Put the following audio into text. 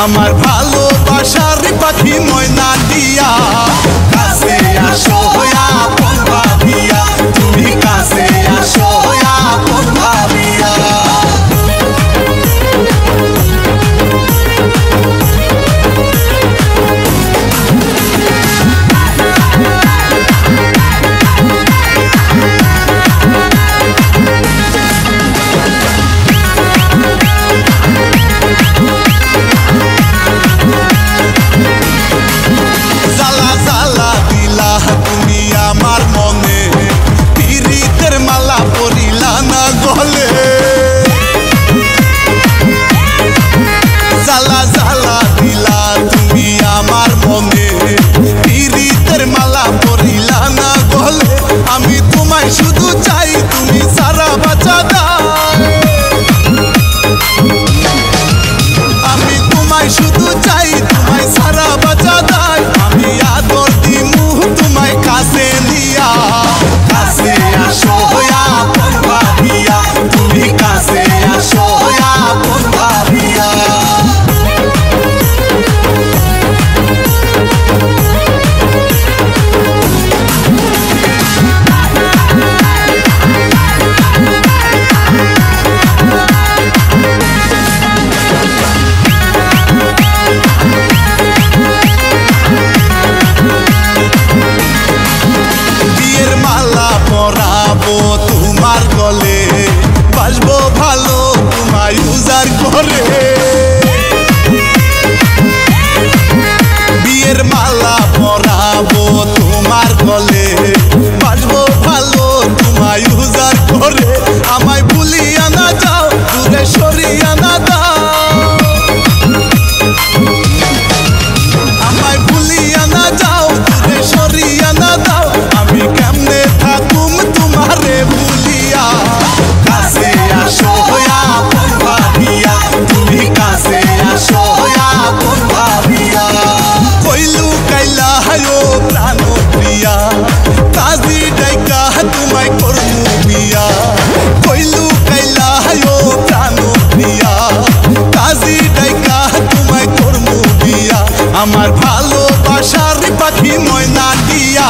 আমার ভালোবাসার পাখি ময়না দিয়া কাছে আসো আপন ভাবিয়া তুমি কাছে আসো আপন ভাবিয়া শুধু চাই তুমি সারা বাঁচা দাও আমি তোমায় শুধু চাই তোমায় সারা বাঁচা দাও আমি আদর দিমু তোমায় কাছে নিয়া কাছে আসো আপন ভাবিয়া তুমি কাছে আসো আপন ভাবিয়া তোমার গলে বাসবো ভালো তোমায় উজাড় করে বিয়ের মালা পরাবো তোমার গলে বাসবো ভালো তোমায় উজাড় করে আমায় ভুলিয়া না যাও দূরে সরিয়া না দাও আমায় ভুলিয়া না যাও দূরে সরিয়া না দাও আমি কেমনে থাকুম তোমারে ভুলিয়া কাছে আসো আপন ভাবিয়া তুমি কাছে আসো আপন ভাবিয়া কইলু কাইলা হায়ো প্রাণ প্রিয়া কাজী ডাইকা তোমায় করমু বিয়া কইলু কাইলা হায়ো প্রাণ প্রিয়া কাজী ডাইকা তোমায় করমু বিয়া আমার ভালোবাসার পাখি ময়না দিয়া